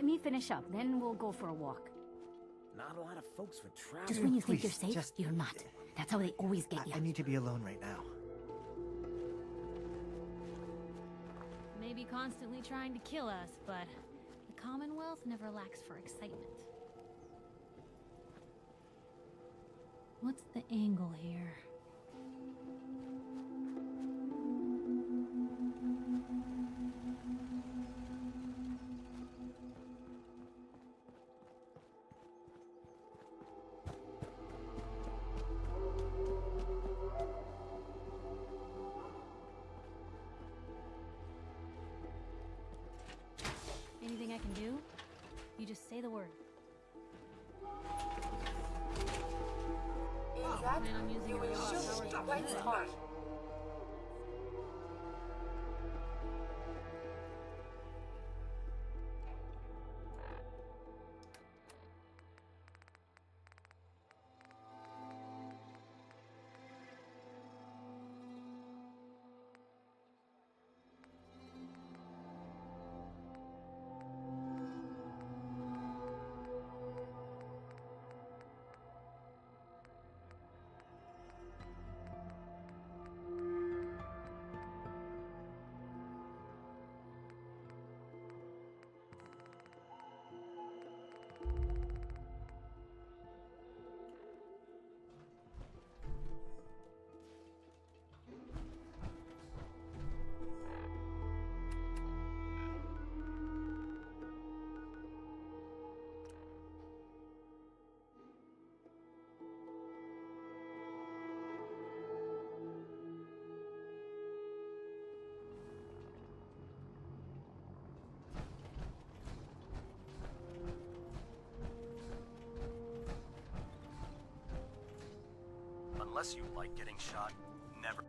Let me finish up, then we'll go for a walk. Not a lot of folks would travel. Just when you think please, you're safe, just- you're not. That's how they always get you. I need to be alone right now. Maybe constantly trying to kill us, but the Commonwealth never lacks for excitement. What's the angle here? Anything I can do? You just say the word. That Plan on using your robot powers should for quite good. smart. Unless you like getting shot, never.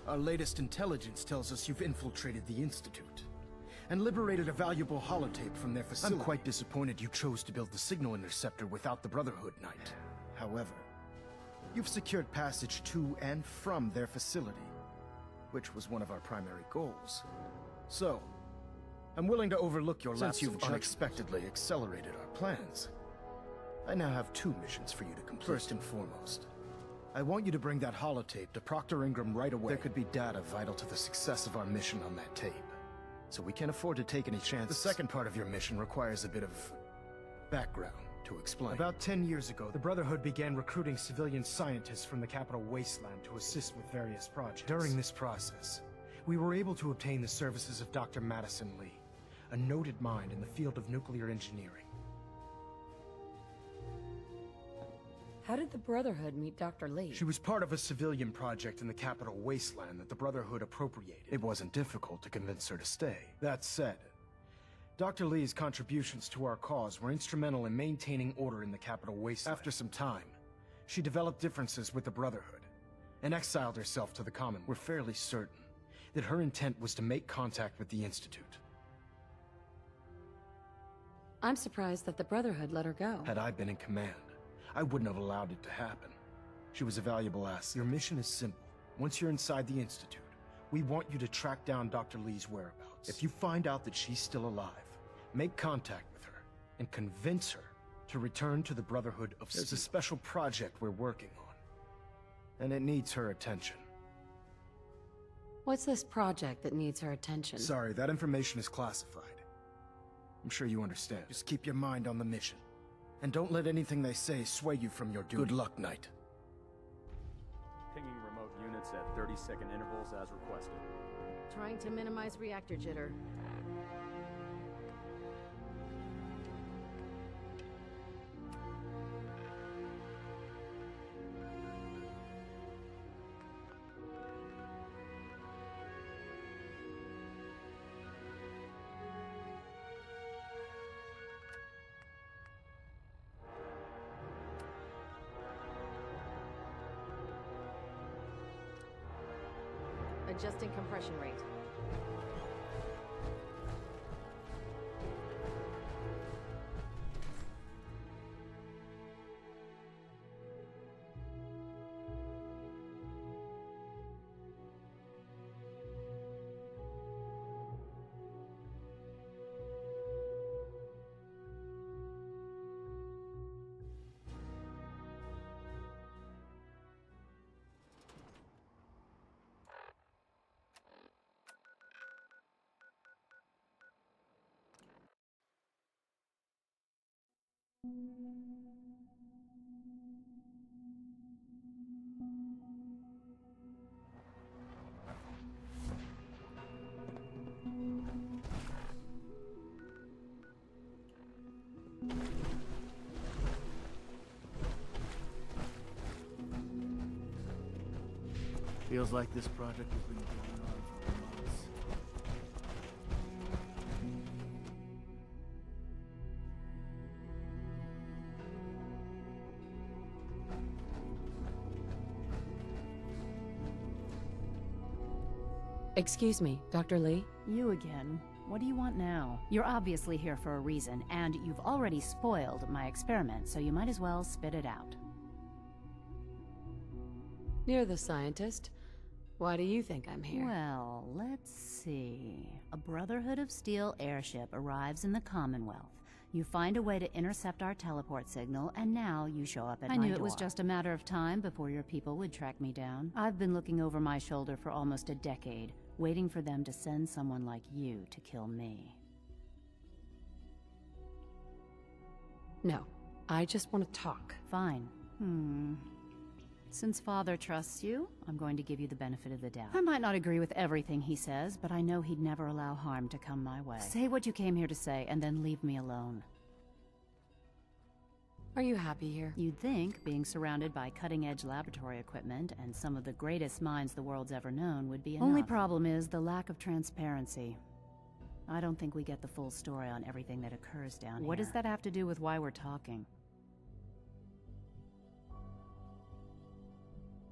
Our latest intelligence tells us you've infiltrated the Institute and liberated a valuable holotape from their facility. I'm quite disappointed you chose to build the signal interceptor without the Brotherhood Knight. However, you've secured passage to and from their facility, which was one of our primary goals. So, I'm willing to overlook your lapse of judgment. Since you've unexpectedly accelerated our plans, I now have 2 missions for you to complete. First and foremost, I want you to bring that holotape to Proctor Ingram right away. There could be data vital to the success of our mission on that tape, so we can't afford to take any chances. The second part of your mission requires a bit of background to explain. About 10 years ago, the Brotherhood began recruiting civilian scientists from the capital Wasteland to assist with various projects. During this process, we were able to obtain the services of Dr. Madison Lee, a noted mind in the field of nuclear engineering. How did the Brotherhood meet Dr. Lee? She was part of a civilian project in the capital Wasteland that the Brotherhood appropriated. It wasn't difficult to convince her to stay. That said, Dr. Lee's contributions to our cause were instrumental in maintaining order in the capital Wasteland. After some time, she developed differences with the Brotherhood and exiled herself to the Commonwealth. We're fairly certain that her intent was to make contact with the Institute. I'm surprised that the Brotherhood let her go. Had I been in command, I wouldn't have allowed it to happen. She was a valuable asset. Your mission is simple. Once you're inside the Institute, we want you to track down Dr. Lee's whereabouts. If you find out that she's still alive, make contact with her and convince her to return to the Brotherhood of Steel. There's a special project we're working on, and it needs her attention. What's this project that needs her attention? Sorry, that information is classified. I'm sure you understand. Just keep your mind on the mission. And don't let anything they say sway you from your duty. Good luck, Knight. Pinging remote units at 30-second intervals as requested. Trying to minimize reactor jitter. Adjusting compression rate. Feels like this project has been going on for months. Excuse me, Dr. Lee? You again. What do you want now? You're obviously here for a reason, and you've already spoiled my experiment, so you might as well spit it out. You're the scientist. Why do you think I'm here? Well, let's see. A Brotherhood of Steel airship arrives in the Commonwealth. You find a way to intercept our teleport signal, and now you show up at my door. I knew it was just a matter of time before your people would track me down. I've been looking over my shoulder for almost a decade, waiting for them to send someone like you to kill me. No, I just want to talk. Fine. Since Father trusts you, I'm going to give you the benefit of the doubt. I might not agree with everything he says, but I know he'd never allow harm to come my way. Say what you came here to say, and then leave me alone. Are you happy here? You'd think being surrounded by cutting-edge laboratory equipment and some of the greatest minds the world's ever known would be enough. Only problem is the lack of transparency. I don't think we get the full story on everything that occurs down here. What does that have to do with why we're talking?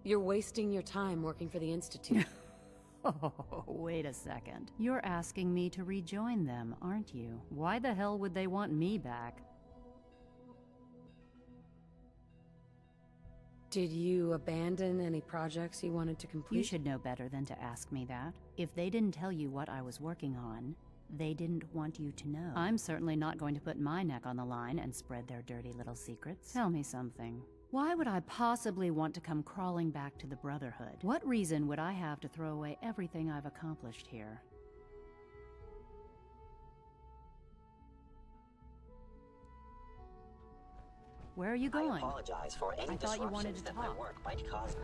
You're wasting your time working for the Institute. Oh, wait a second. You're asking me to rejoin them, aren't you? Why the hell would they want me back? Did you abandon any projects you wanted to complete? You should know better than to ask me that. If they didn't tell you what I was working on, they didn't want you to know. I'm certainly not going to put my neck on the line and spread their dirty little secrets. Tell me something. Why would I possibly want to come crawling back to the Brotherhood? What reason would I have to throw away everything I've accomplished here? Where are you going? I apologize for any I thought you wanted to disruptions that my talk. work might cause.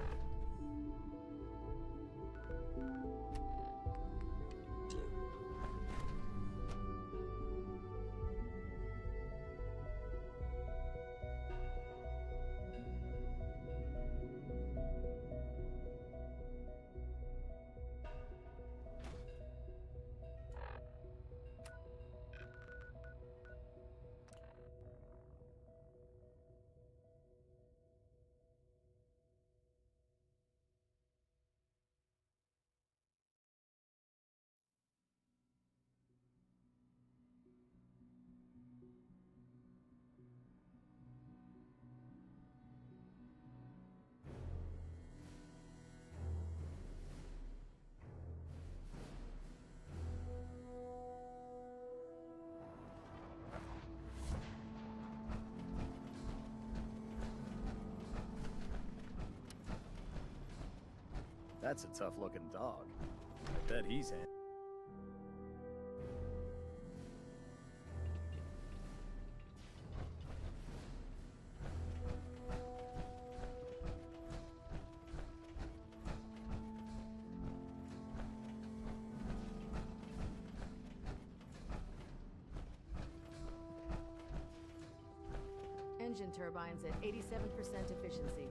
That's a tough-looking dog. I bet he's in. Engine turbines at 87% efficiency.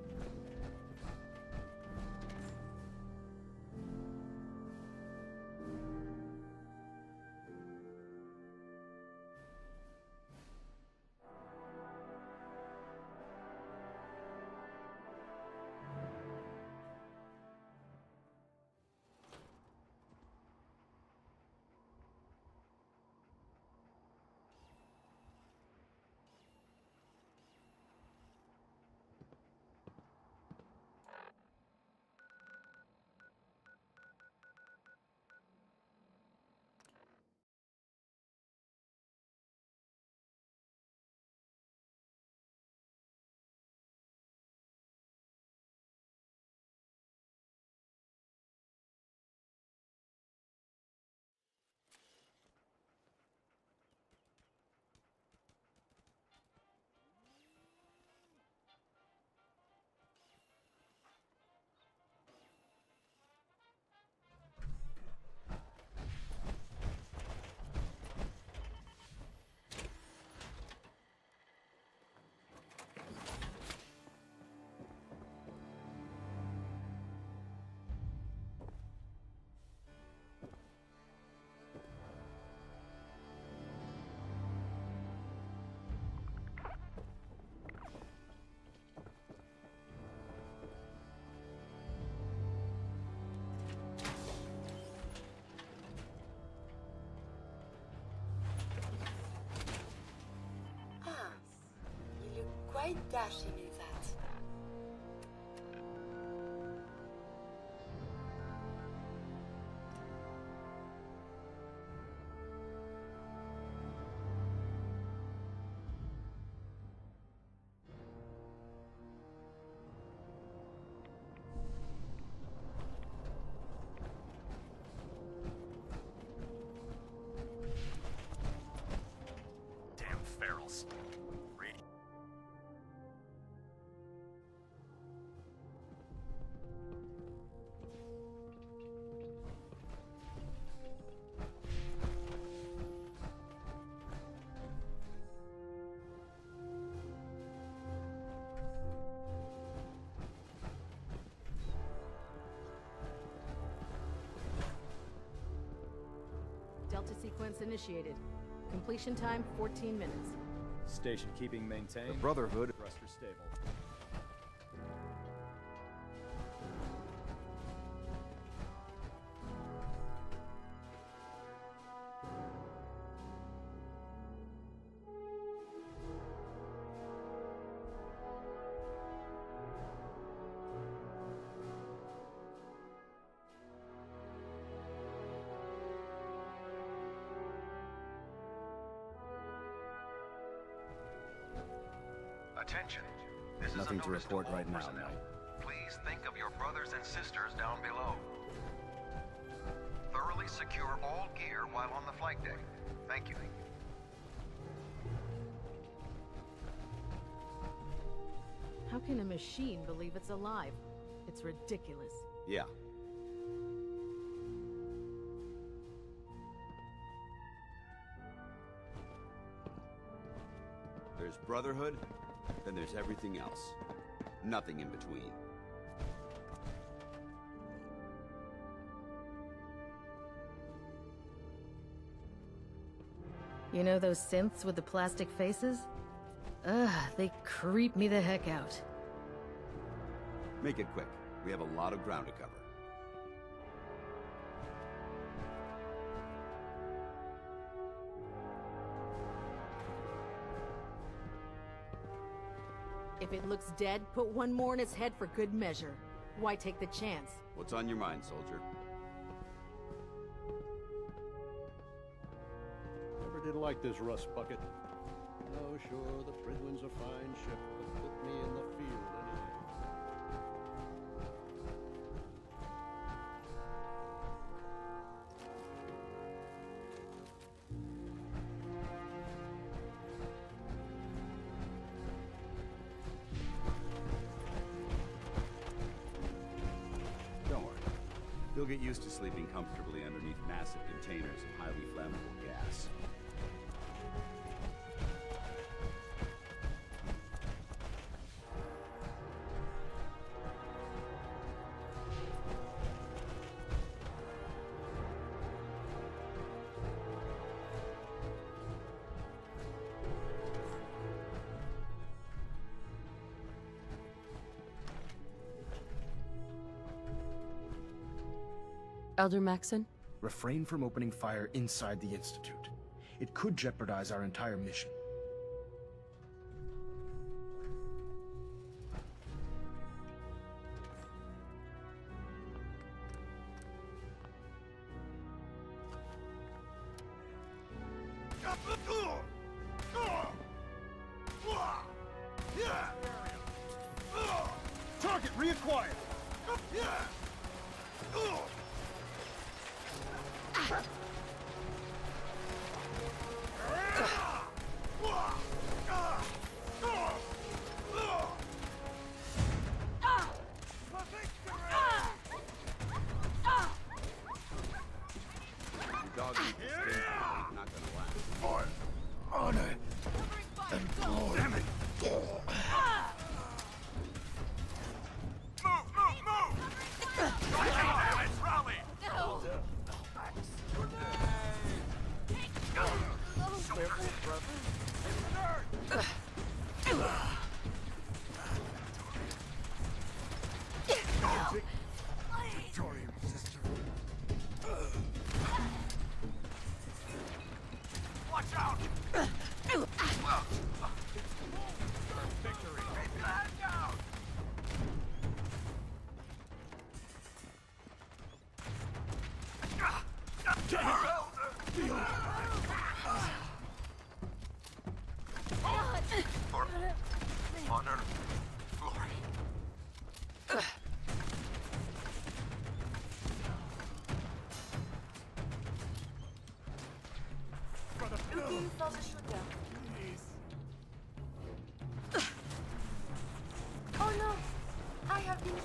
Quite dashing, is that? Damn ferals. Delta sequence initiated. Completion time 14 minutes. Station keeping maintained. The Brotherhood. Thruster stable. Attention. This is Nothing a to notice report all right now, personnel. Knight. Please think of your brothers and sisters down below. Thoroughly secure all gear while on the flight deck. Thank you. How can a machine believe it's alive? It's ridiculous. Yeah. There's Brotherhood, then there's everything else. Nothing in between. You know those synths with the plastic faces? Ugh, they creep me the heck out. Make it quick. We have a lot of ground to cover. If it looks dead, put one more in its head for good measure. Why take the chance? What's on your mind, soldier? Never did like this rust bucket. Oh, sure, the Fridwin's a fine ship, but put me in the field any day. Don't worry. You'll get used to sleeping comfortably underneath massive containers of highly flammable gas. Elder Maxon? Refrain from opening fire inside the Institute. It could jeopardize our entire mission. Target reacquired! Your dog needs to stay he's not gonna last. For honor and glory. Damn it! Move! Rally! No! Honor. Glory. Looking for the shooter. Oh no! I have been hit.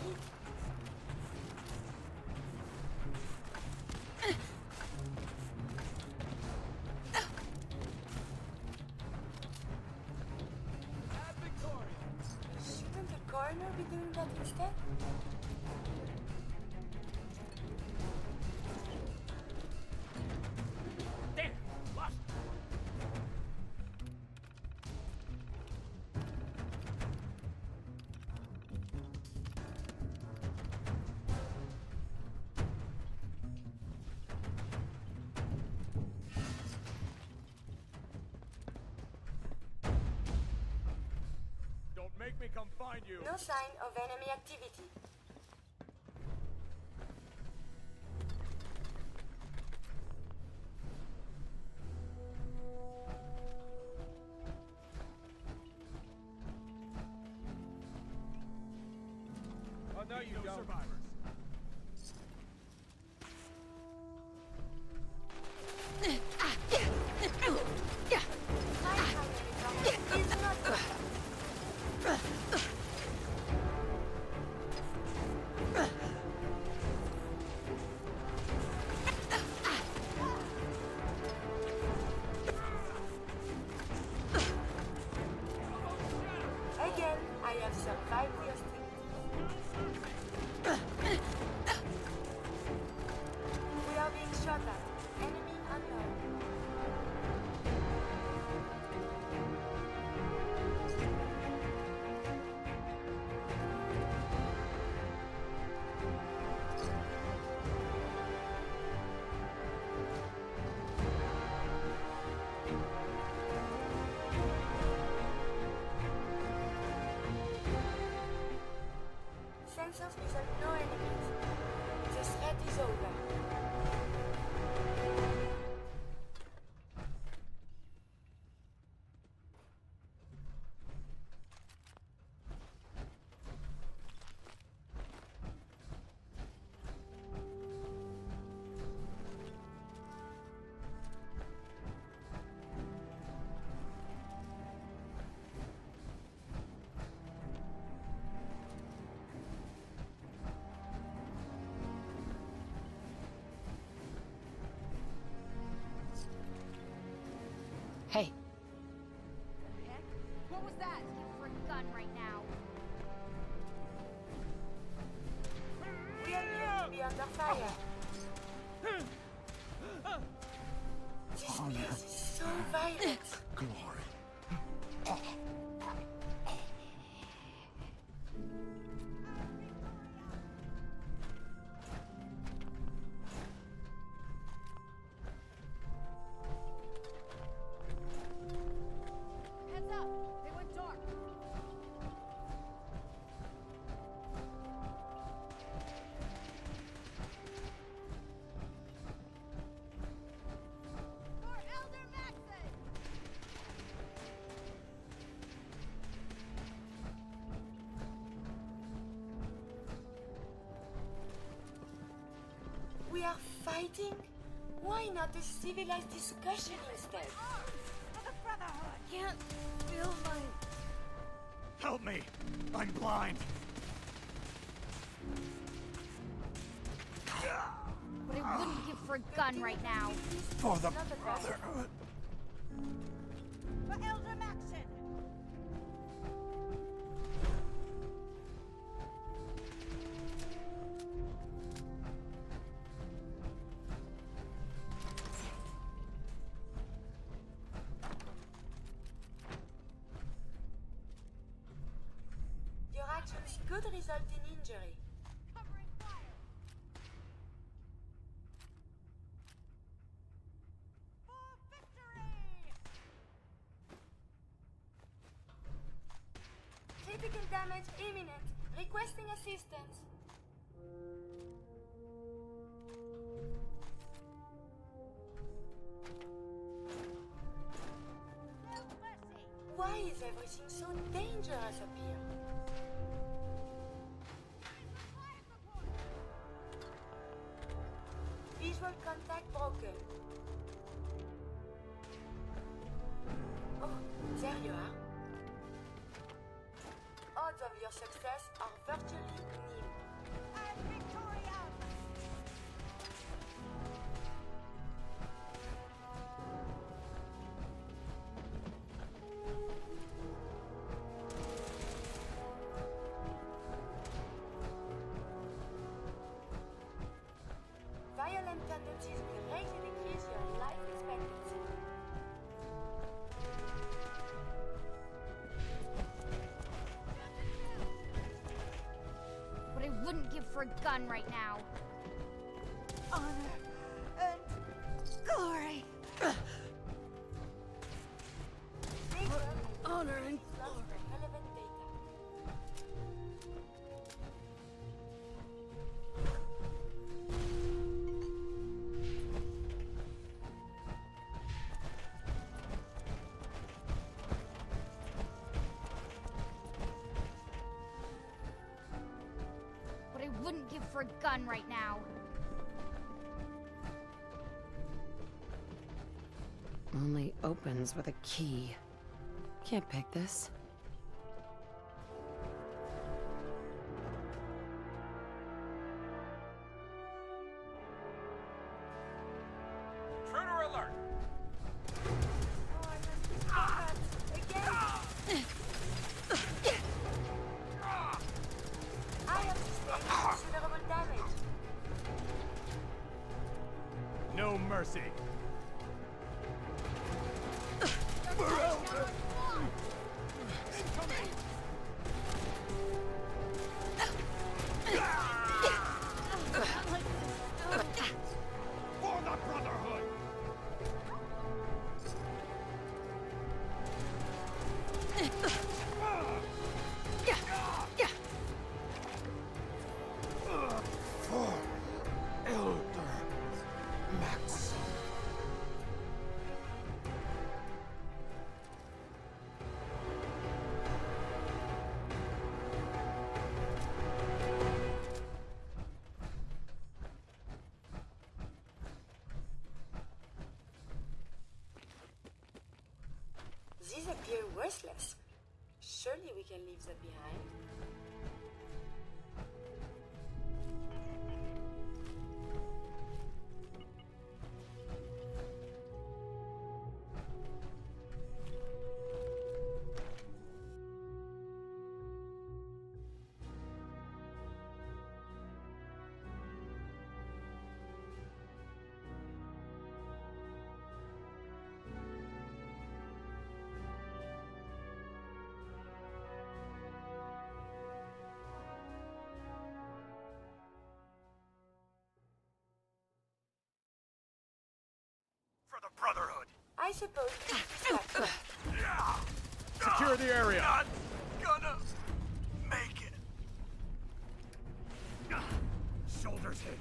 Shouldn't the coroner be doing that instead? There! Lost! Don't make me come find you! No sign of enemy activity. Oh, no, you don't. Survivors. Again, I have survived the hostilities. We are being shot at. Enemy unknown. Sensors present no enemies. The threat is over. Hey. Heck? What was that? For a gun right now. We appear to be under fire. This place is so violent. Glory. Heads up! They went dark. For Elder Maxon! We are fighting? Why not a civilized discussion instead? The Brotherhood! Can't feel my... Help me! I'm blind! But I wouldn't give for a gun right now. For the Not a gun. Brotherhood. For Elder Maxon! Your actions could result in injury. Covering fire! For victory! Critical damage imminent. Requesting assistance. No mercy! Why is everything so dangerous up here? Visual contact broken. Oh, there you are. Odds of your success are virtually nil. I'm Victoria! Violent tendencies greatly decrease your life expectancy. What I wouldn't give for a gun right now. Honor and glory. Honor and relevant data. What I wouldn't give for a gun right now. Only opens with a key. Can't pick this. Intruder alert! I have sustained considerable damage. No mercy. For the Brotherhood! For Elder Max. These appear worthless. Surely we can leave them behind. For the Brotherhood! I suppose this is factual. Secure the area! Not gonna make it! Shoulders hit.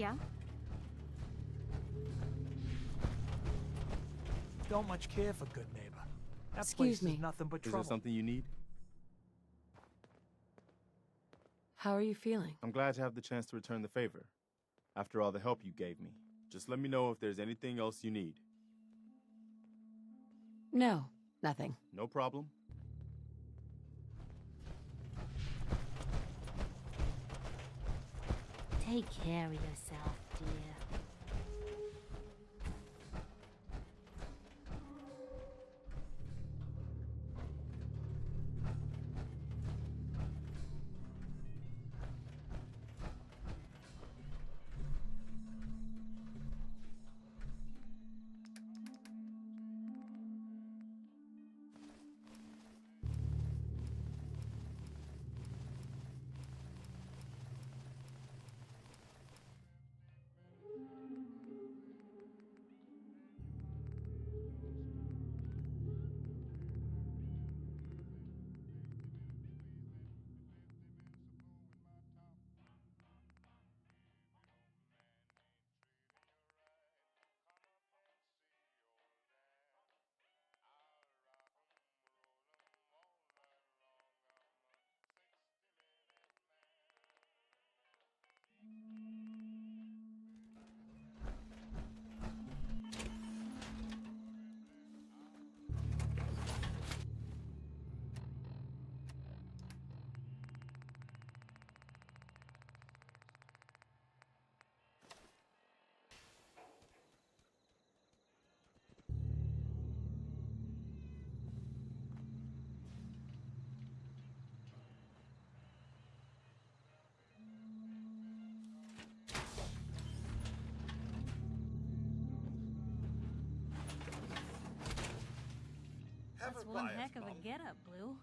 Yeah? Don't much care for good neighbor. That Excuse place me. is nothing but Is trouble. there something you need? How are you feeling? I'm glad to have the chance to return the favor. After all the help you gave me. Just let me know if there's anything else you need. No, nothing. No problem. Take care of yourself, dear. That's one heck of a getup, Blue.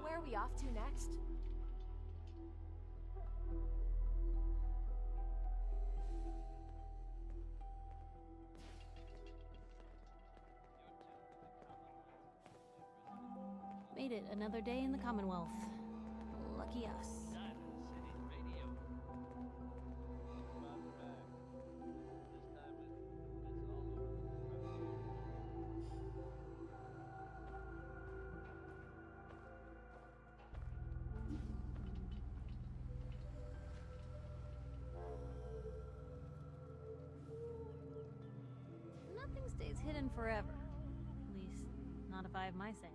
where are we off to next? Made it another day in the Commonwealth. Lucky us. Nothing stays hidden forever. At least, not if I have my say.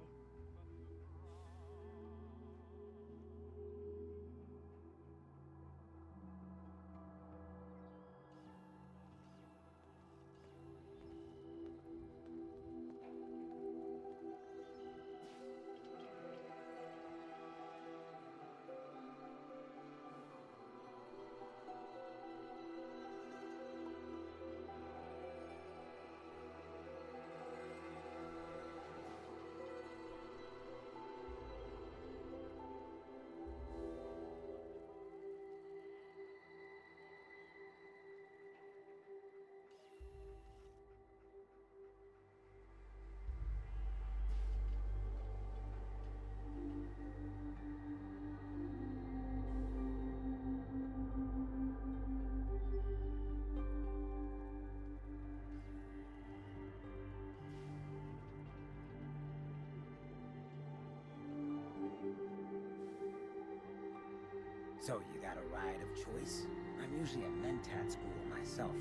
So you got a ride of choice? I'm usually a mentat school myself.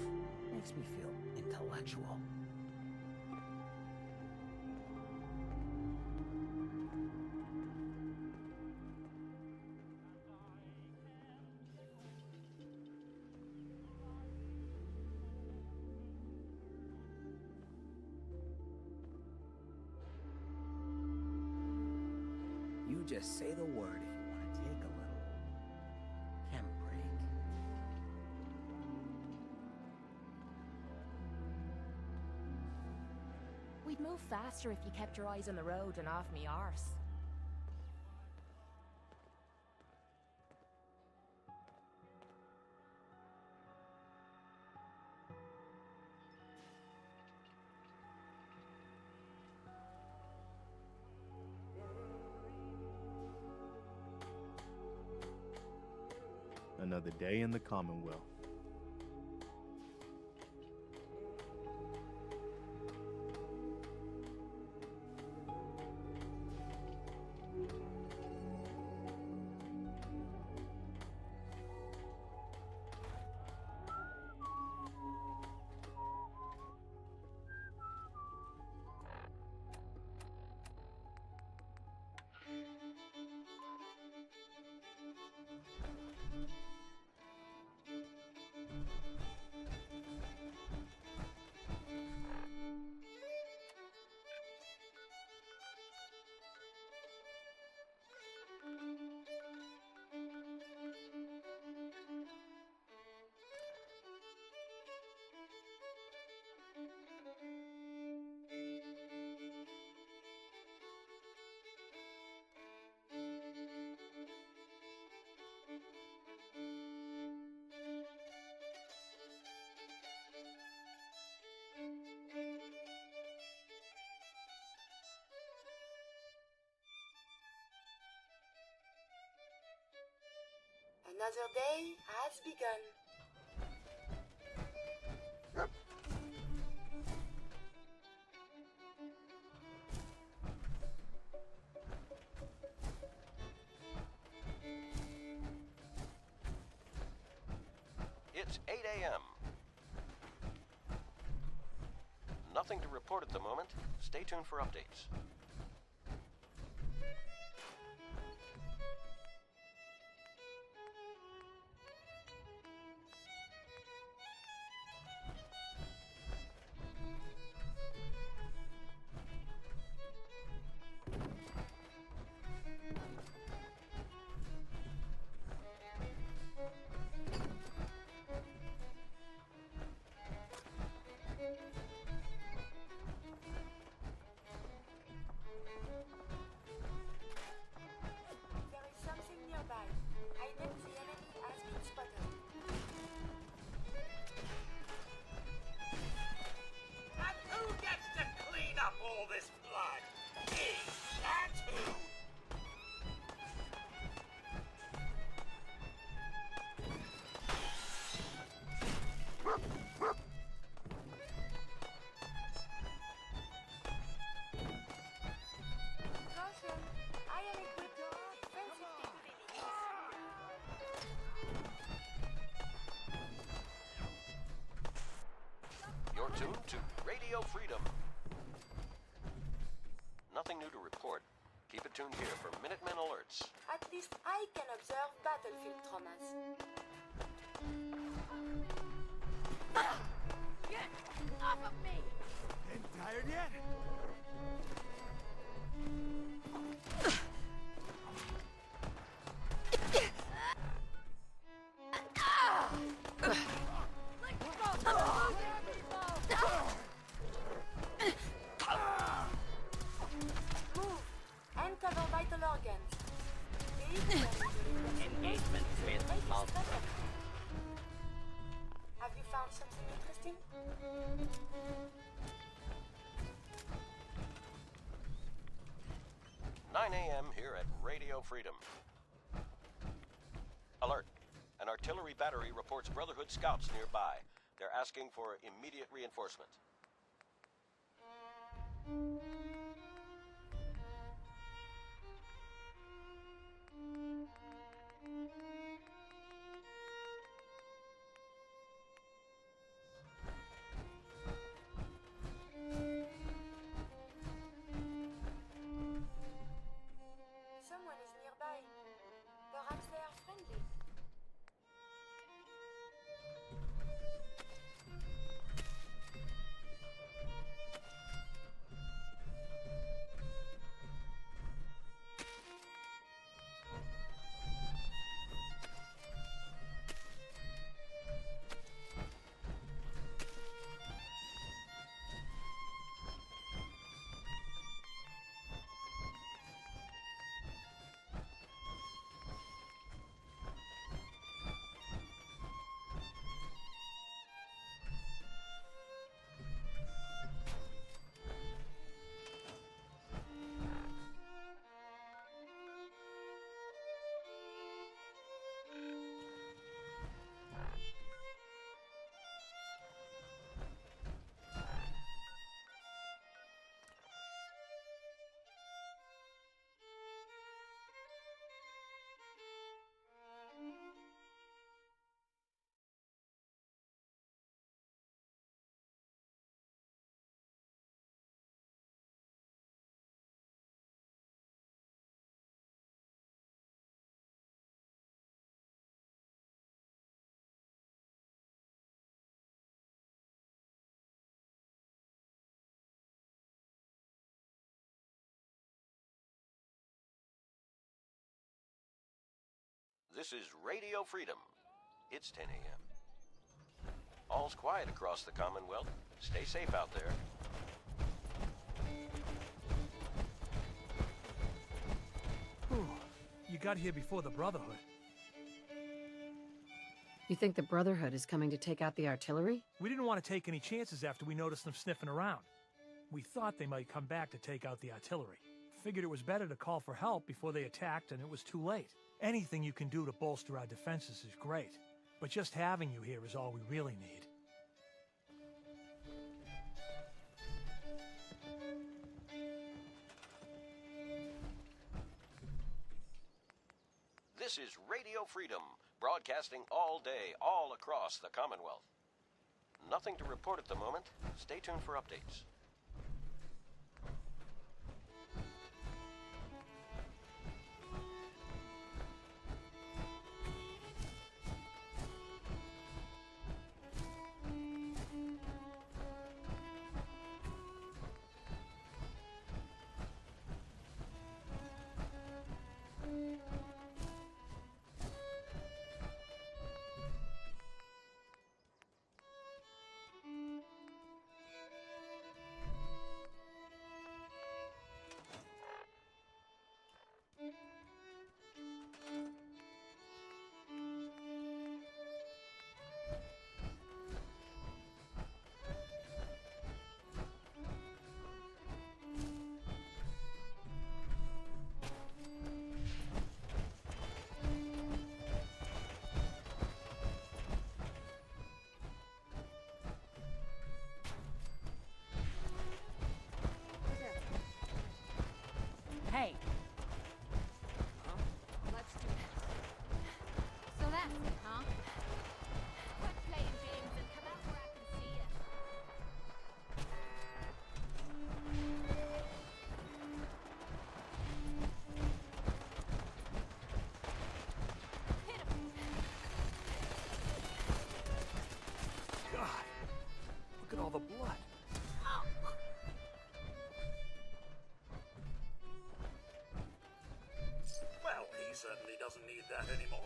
Makes me feel intellectual. You just say the word if you want to take a little chem break. We'd move faster if you kept your eyes on the road and off me arse. Another day in the Commonwealth. Another day has begun. It's 8 a.m. Nothing to report at the moment. Stay tuned for updates. tuned to Radio Freedom. Nothing new to report. Keep it tuned here for Minutemen alerts. At least I can observe battlefield traumas. Get off of me! Ain't tired yet? Move and cover vital organs. Engagement with multiple. Have you found something interesting? 9 a.m. here at Radio Freedom. Alert. An artillery battery reports Brotherhood scouts nearby. They're asking for immediate reinforcement. Someone is nearby. Perhaps they are friendly. This is Radio Freedom. It's 10 a.m. All's quiet across the Commonwealth. Stay safe out there. Whew. You got here before the Brotherhood. You think the Brotherhood is coming to take out the artillery? We didn't want to take any chances after we noticed them sniffing around. We thought they might come back to take out the artillery. Figured it was better to call for help before they attacked, and it was too late. Anything you can do to bolster our defenses is great, but just having you here is all we really need. This is Radio Freedom, broadcasting all day, all across the Commonwealth. Nothing to report at the moment. Stay tuned for updates. Hey! blood. Well, he certainly doesn't need that anymore.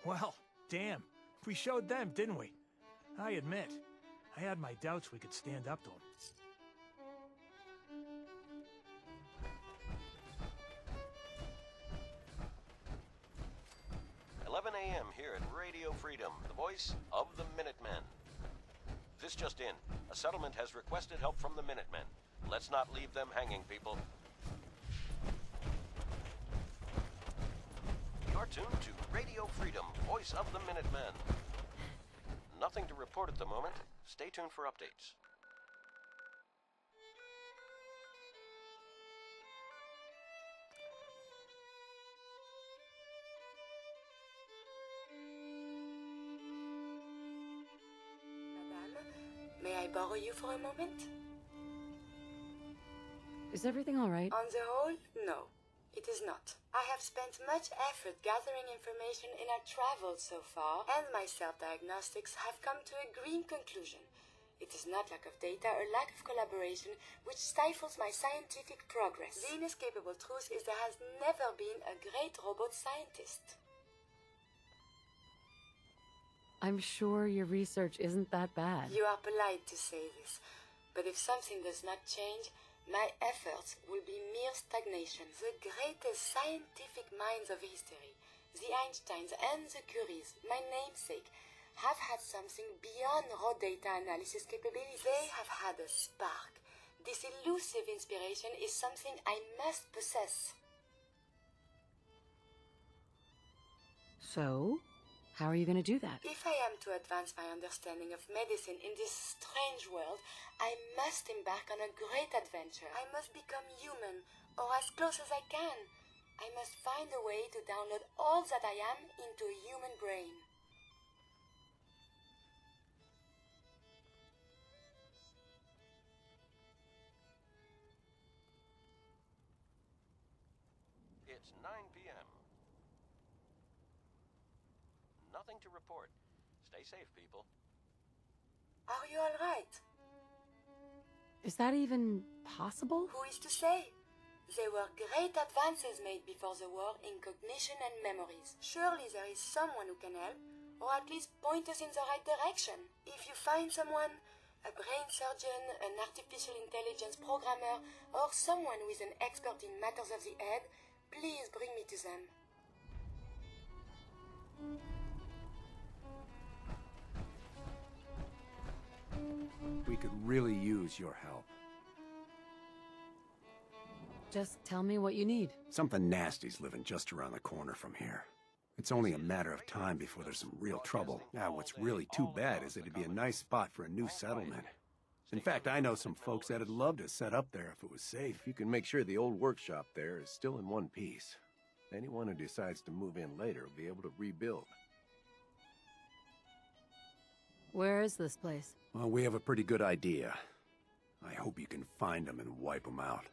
Well, damn. We showed them, didn't we? I admit, I had my doubts we could stand up to them. 11 a.m. here at Radio Freedom, the voice of the Minutemen. This just in. A settlement has requested help from the Minutemen. Let's not leave them hanging, people. You're tuned to Radio Freedom, voice of the Minutemen. Nothing to report at the moment. Stay tuned for updates. May I borrow you for a moment? Is everything all right? On the whole, no. It is not. I have spent much effort gathering information in our travels so far, and my self-diagnostics have come to a green conclusion. It is not lack of data or lack of collaboration which stifles my scientific progress. The inescapable truth is there has never been a great robot scientist. I'm sure your research isn't that bad. You are polite to say this, but if something does not change, my efforts will be mere stagnation. The greatest scientific minds of history, the Einsteins and the Curies, my namesake, have had something beyond raw data analysis capabilities. They have had a spark. This elusive inspiration is something I must possess. So, how are you going to do that? If I am to advance my understanding of medicine in this strange world, I must embark on a great adventure. I must become human, or as close as I can. I must find a way to download all that I am into a human brain. It's 9 p.m. Nothing to report. Stay safe, people. Are you all right? Is that even possible? Who is to say? There were great advances made before the war in cognition and memories. Surely there is someone who can help, or at least point us in the right direction. If you find someone, a brain surgeon, an artificial intelligence programmer, or someone who is an expert in matters of the head, please bring me to them. We could really use your help. Just tell me what you need. Something nasty's living just around the corner from here. It's only a matter of time before there's some real trouble. Now, what's really too bad is it'd be a nice spot for a new settlement. In fact, I know some folks that'd love to set up there if it was safe. You can make sure the old workshop there is still in one piece. Anyone who decides to move in later will be able to rebuild. Where is this place? Well, we have a pretty good idea. I hope you can find them and wipe them out.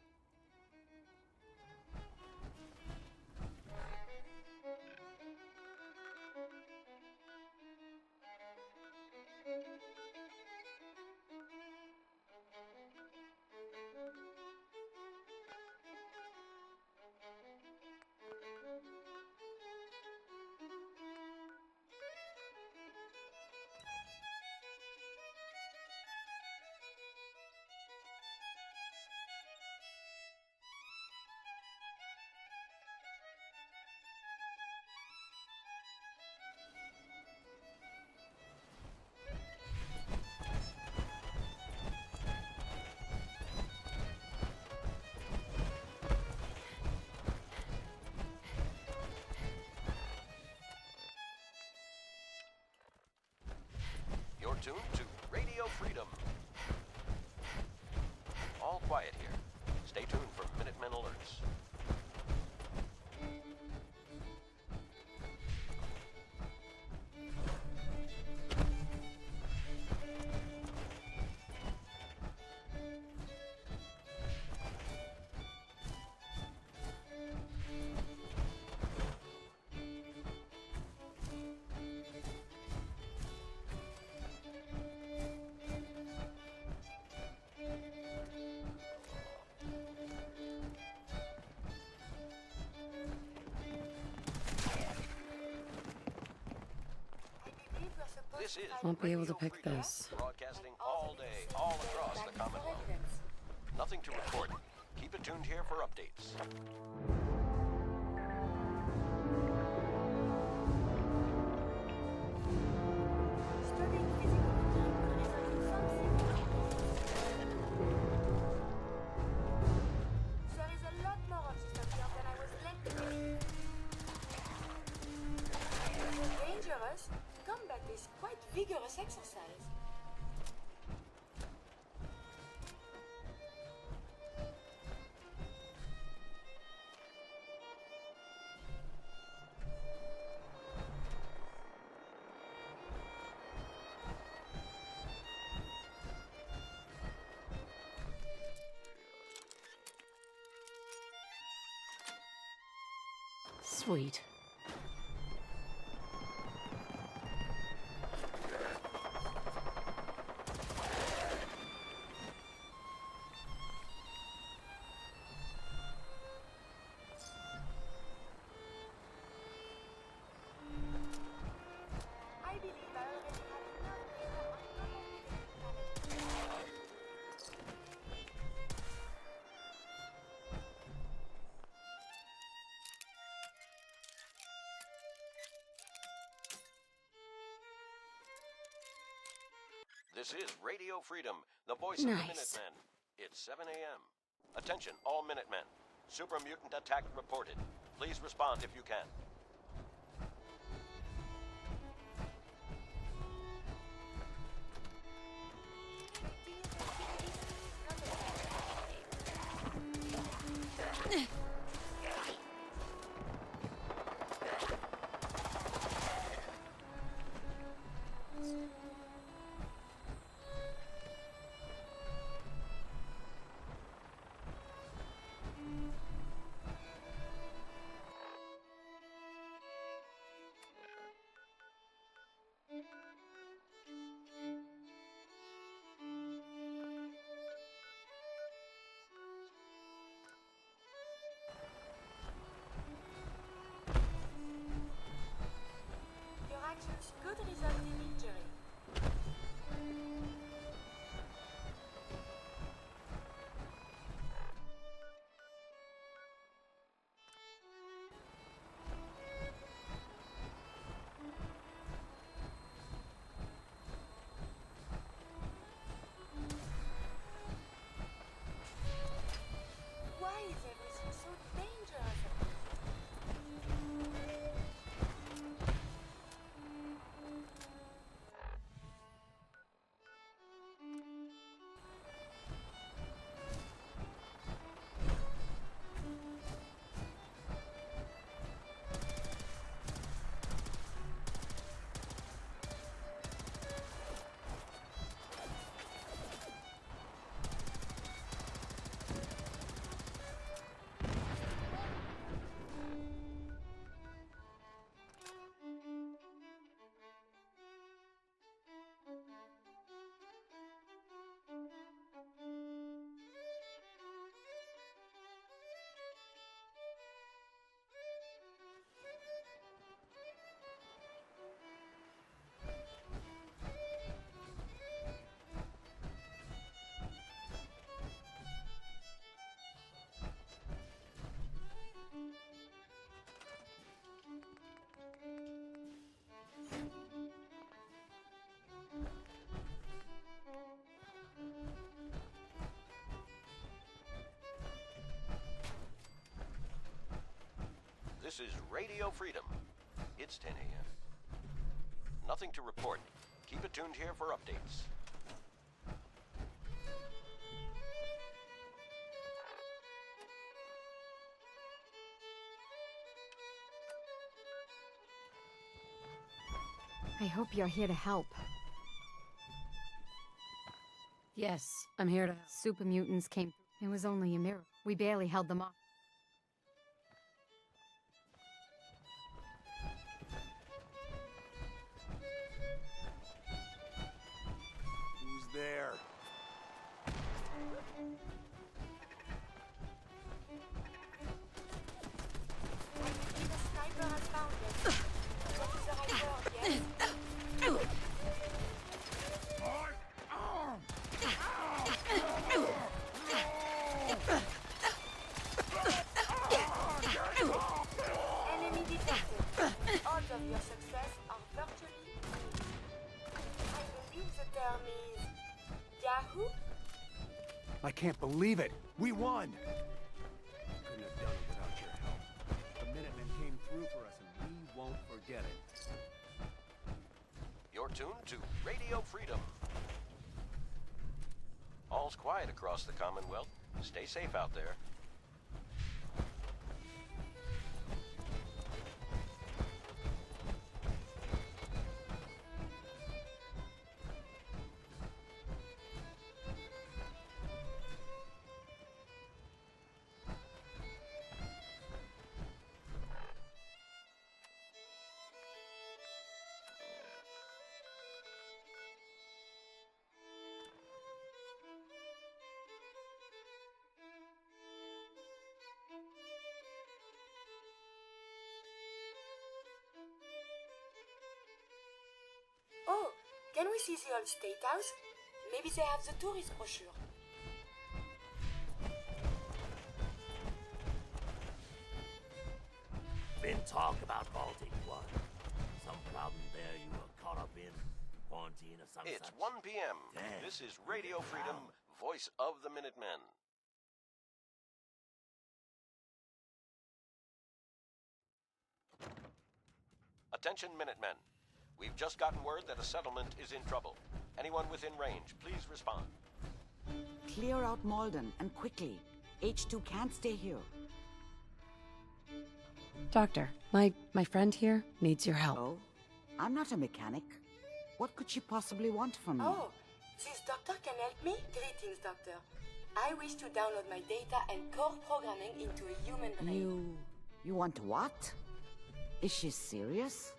tuned to Radio Freedom. All quiet here. Stay tuned for Minutemen alerts. This is Won't be able to Radio pick Freedom, this. broadcasting all day, all across the Commonwealth. Nothing to report. Keep it tuned here for updates. There is a lot more of this up here than I was led to believe. Dangerous? Combat is quite vigorous exercise. Sweet. I believe I already have enough data on not only the planet. This is Radio Freedom, the voice of the Nice. Minutemen. It's 7 a.m. Attention, all Minutemen. Super mutant attack reported. Please respond if you can. Your actions could result in injury. Why is everything so dangerous? This is Radio Freedom. It's 10 a.m. Nothing to report. Keep Keep it tuned here for updates. I hope you're here to help. Yes, I'm here to help. Super mutants came. It was only a miracle. We barely held them off. Who's there? The sniper has found it. What is the right word, yes? Enemy detected. Odds of your success are virtually... I believe the term is... Yahoo? I can't believe it! We won! Couldn't have done it without your help. The Minutemen came through for us, and we won't forget it. You're tuned to Radio Freedom. All's quiet across the Commonwealth. Stay safe out there. Oh, can we see the old State House? Maybe they have the tourist brochure. Been talk about Baltic 1. Some problem there you were caught up in? Quarantine or something? It's 1 p.m. Damn. This is Radio Freedom, voice of the Minutemen. Attention, Minutemen. We've just gotten word that a settlement is in trouble. Anyone within range, please respond. Clear out Malden, and quickly. H2 can't stay here. Doctor, my friend here needs your help. Oh? I'm not a mechanic. What could she possibly want from me? Oh, this doctor can help me? Greetings, doctor. I wish to download my data and core programming into a human brain. You want what? Is she serious?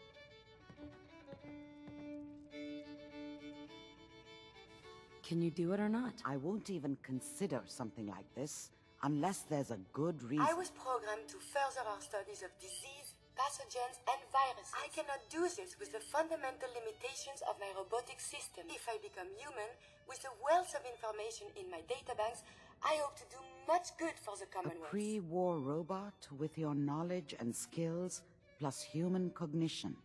Can you do it or not? I won't even consider something like this unless there's a good reason. I was programmed to further our studies of disease, pathogens, and viruses. I cannot do this with the fundamental limitations of my robotic system. If I become human, with the wealth of information in my databanks, I hope to do much good for the A Commonwealth. pre-war robot with your knowledge and skills plus human cognition.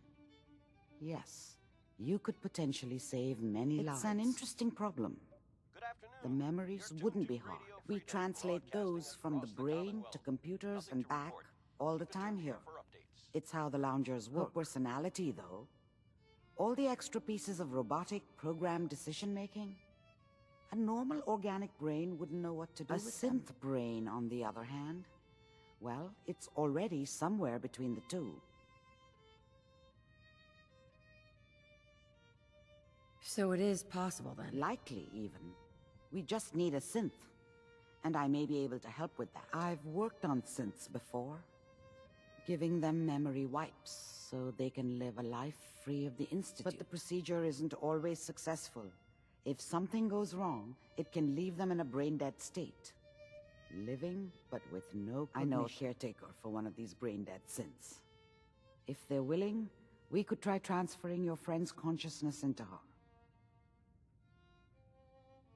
Yes, you could potentially save many lives. It's an interesting problem. The memories wouldn't be hard. We translate those from the brain to computers and back all the time here. It's how the loungers work. Her personality, though. All the extra pieces of robotic programmed decision-making. A normal organic brain wouldn't know what to do with them. A synth brain, on the other hand, well, it's already somewhere between the two. So it is possible, then? Likely, even. We just need a synth. And I may be able to help with that. I've worked on synths before. Giving them memory wipes so they can live a life free of the Institute. But the procedure isn't always successful. If something goes wrong, it can leave them in a brain-dead state. Living, but with no cognition. I know a caretaker for one of these brain-dead synths. If they're willing, we could try transferring your friend's consciousness into her.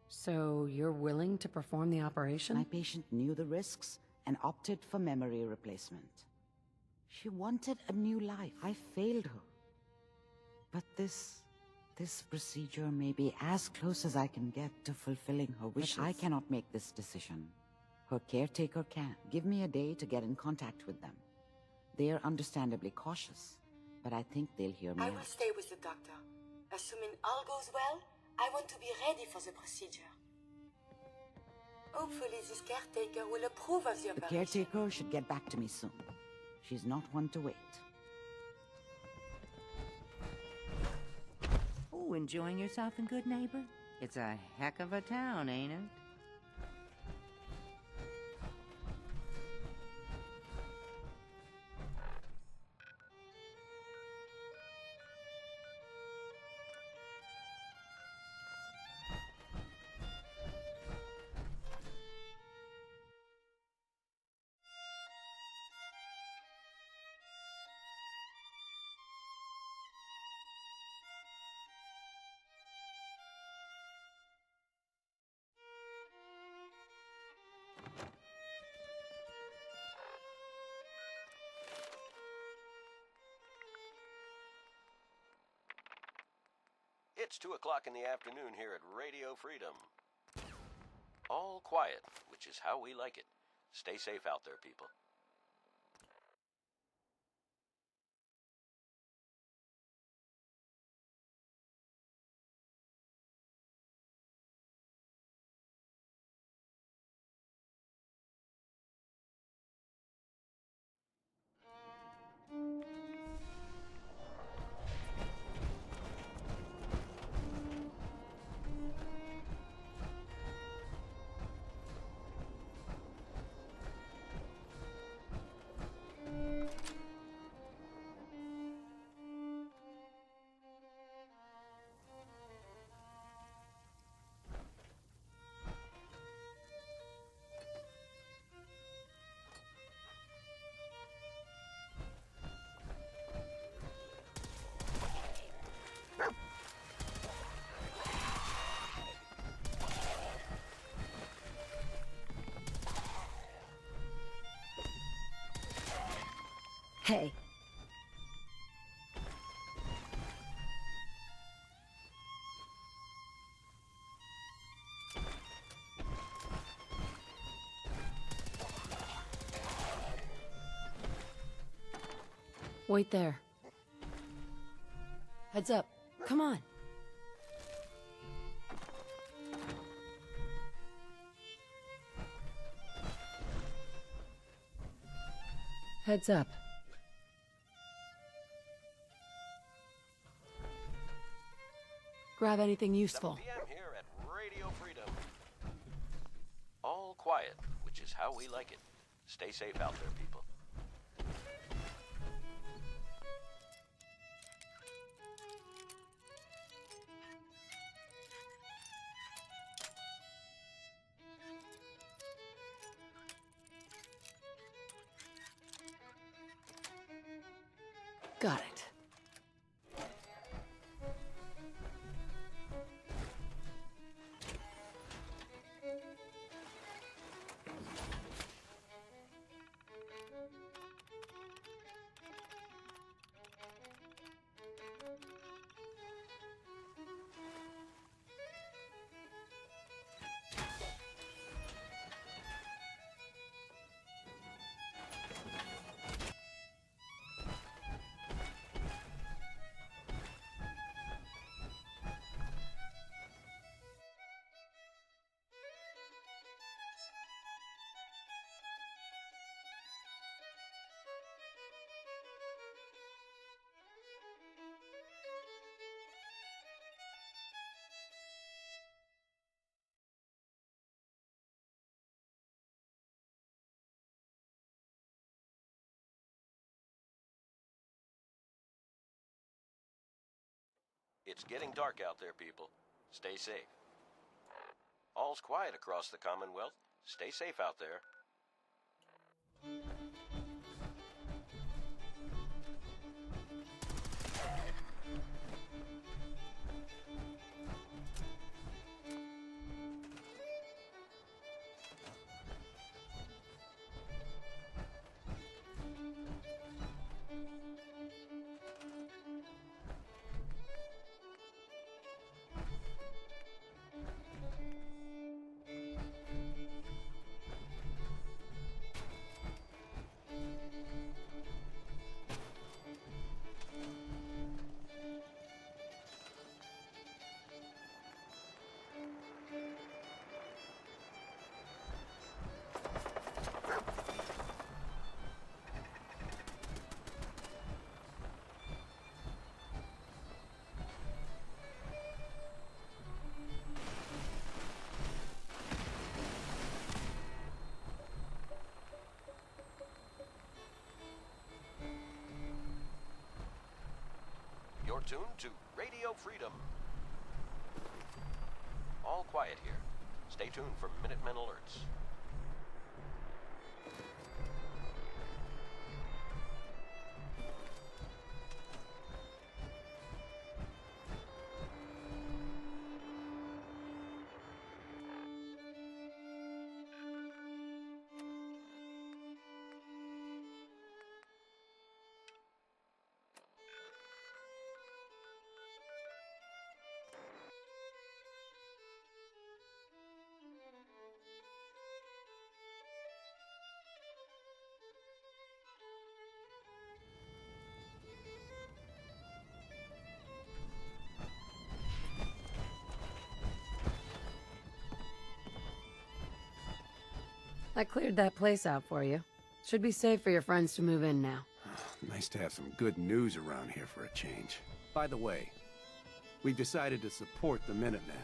So you're willing to perform the operation? My patient knew the risks and opted for memory replacement. She wanted a new life. I failed her. But this procedure may be as close as I can get to fulfilling her wishes. But I cannot make this decision. Her caretaker can. Give me a day to get in contact with them. They are understandably cautious, but I think they'll hear me I out. will stay with the doctor. Assuming all goes well, I want to be ready for the procedure. Hopefully this caretaker will approve of the The operation. caretaker should get back to me soon. She's not one to wait. Oh, enjoying yourself in Good Neighbor? It's a heck of a town, ain't it? It's 2 o'clock in the afternoon here at Radio Freedom. All quiet, which is how we like it. Stay safe out there, people. Hey. Wait there. Heads up. Come on. Heads up. Grab anything useful. 7 p.m. here at Radio Freedom. All quiet, which is how we like it. Stay safe out there, people. Got it. It's getting dark out there, people. Stay safe. All's quiet across the Commonwealth. Stay safe out there. tuned to Radio Freedom. All quiet here. Stay tuned for Minutemen alerts. I cleared that place out for you. Should be safe for your friends to move in now. Nice to have some good news around here for a change. By the way, we've decided to support the Minutemen.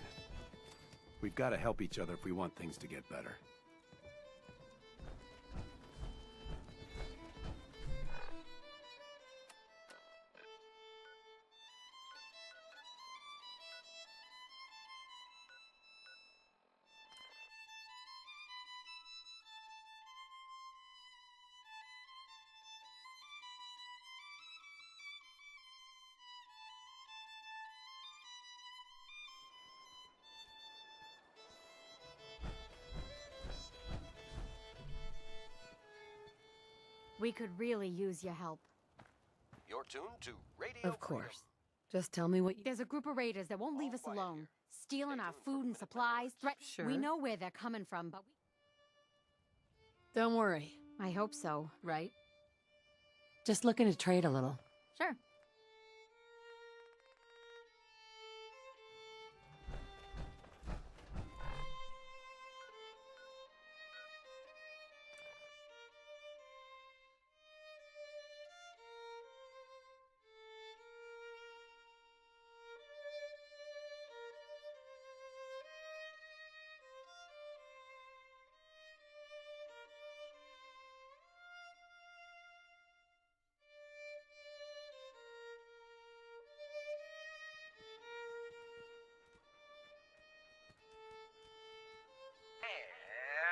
We've got to help each other if we want things to get better. We could really use your help. You're tuned to Radio Of course. Just tell me what you... There's a group of raiders that won't leave us alone. Stealing our food and supplies. Sure. We know where they're coming from, but we... Don't worry. I hope so. Right? Just looking to trade a little. Sure.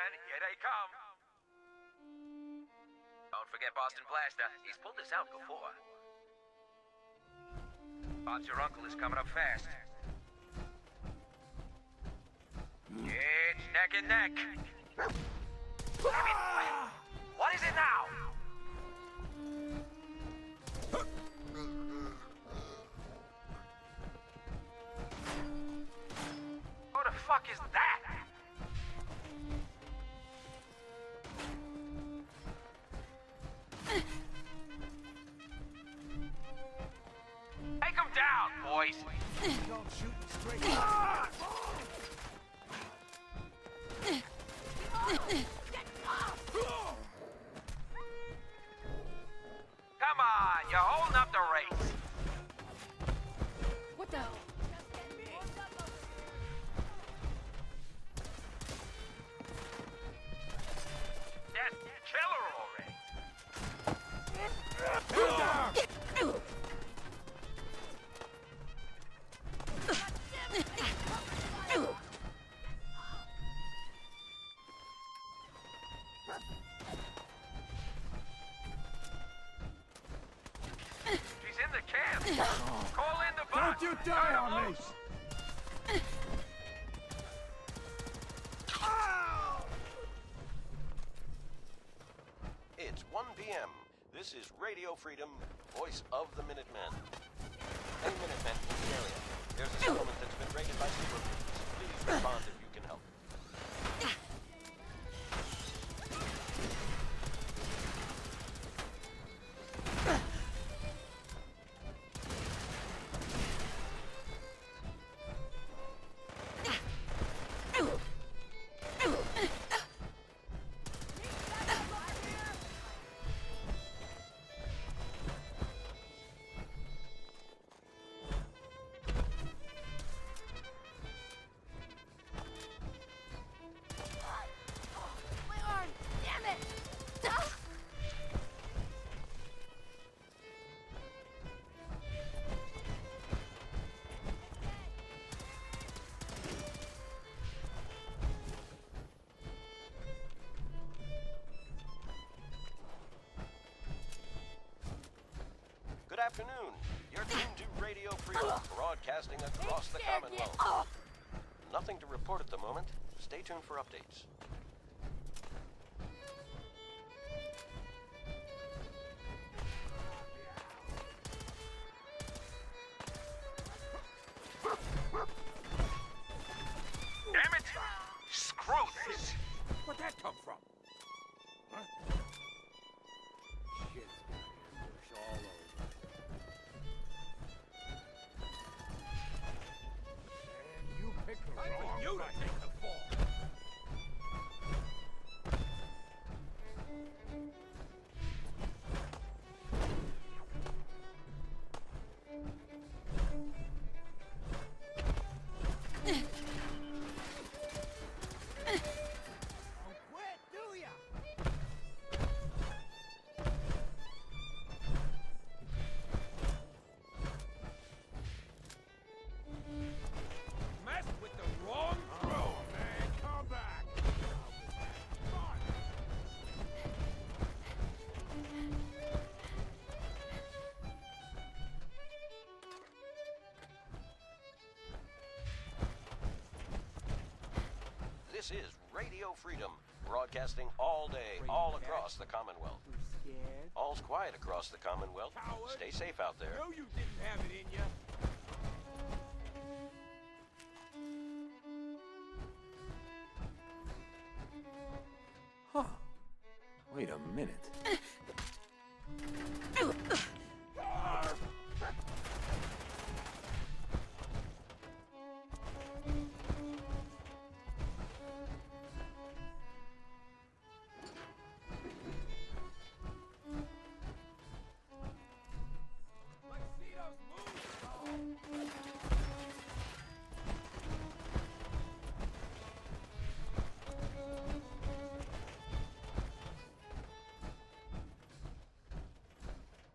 And here they come. Don't forget Boston Blaster. He's pulled this out before. Bob's your uncle is coming up fast. It's neck and neck. Damn it. What is it now? Who the fuck is that? Take him down, boys. Don't shoot me straight. Come on, you're holding up the race. What the... Just kill her already. Two down. She's in the camp. Call in the bot. Don't you die on me. It's 1 p.m. This is Radio Freedom, voice of the Minutemen. Any Minutemen in the area. There's a settlement that's been raided by super mutants. Please respond if you can help. afternoon. You're tuned to Radio Freedom, broadcasting across the Commonwealth. Nothing to report at the moment. Stay tuned for updates. Damn it! Screw this! Where'd that come from? Huh? Shit's gonna ambush all over. And you picked the wrong you to take the fall. This is Radio Freedom, broadcasting all day, all across the Commonwealth. All's quiet across the Commonwealth. Stay safe out there. No, you didn't have it in you. Huh. Wait a minute.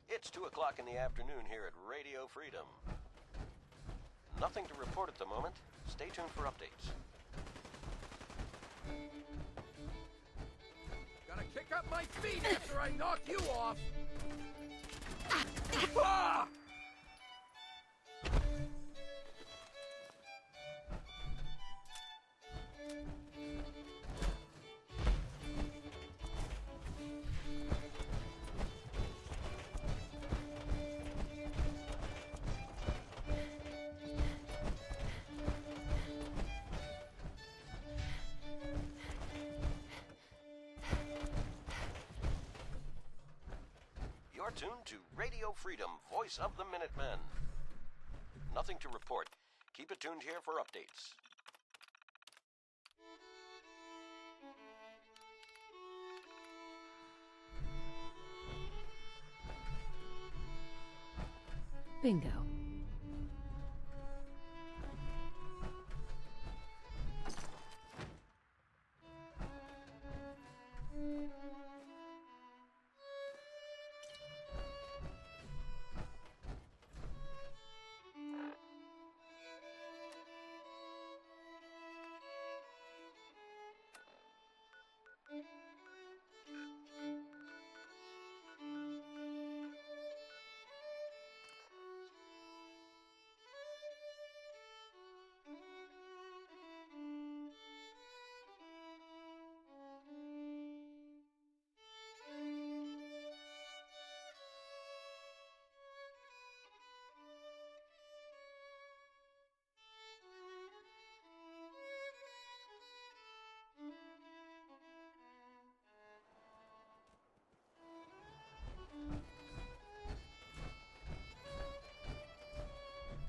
It's 2 o'clock in the afternoon here at Radio Freedom. Nothing to report at the moment. Stay tuned for updates. Gotta kick up my feet after I knock you off. Ah! You're tuned to Radio Freedom, voice of the Minutemen. Nothing to report. Keep it tuned here for updates. Bingo.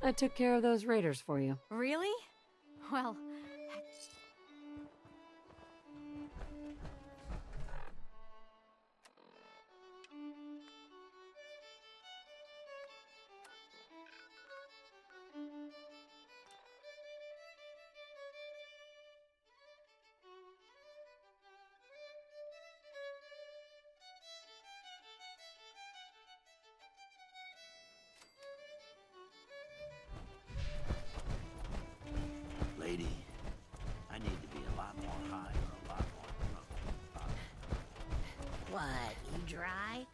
I took care of those raiders for you. Really? Well, Lady, I need to be a lot more high or a lot more drunk. What, you dry?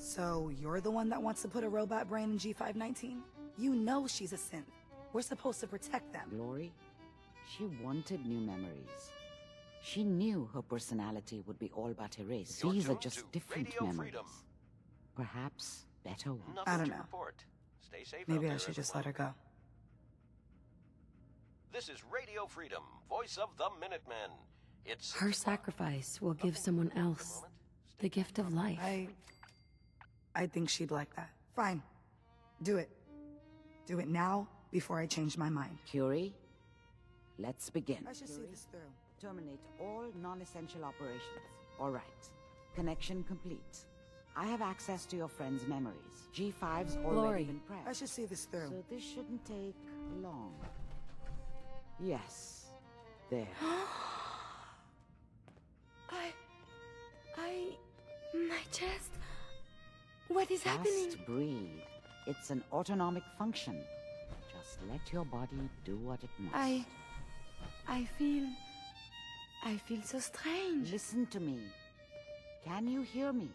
So you're the one that wants to put a robot brain in G519? You know she's a synth. We're supposed to protect them. Glory, she wanted new memories. She knew her personality would be all but erased. These are just different memories. Perhaps better ones. I don't know. Stay safe Maybe out I there, should just everyone. let her go. This is Radio Freedom, voice of the Minutemen. It's Her sacrifice will give someone else the gift of life. I think she'd like that. Fine. Do it. Do it now, before I change my mind. Curie, let's begin. I should see this through. Terminate all non-essential operations. All right. Connection complete. I have access to your friend's memories. G5's already been pressed. I should see this through. So this shouldn't take long. Yes. There. My chest. What is happening? Just breathe. It's an autonomic function. Just let your body do what it must. I feel so strange. Listen to me. Can you hear me?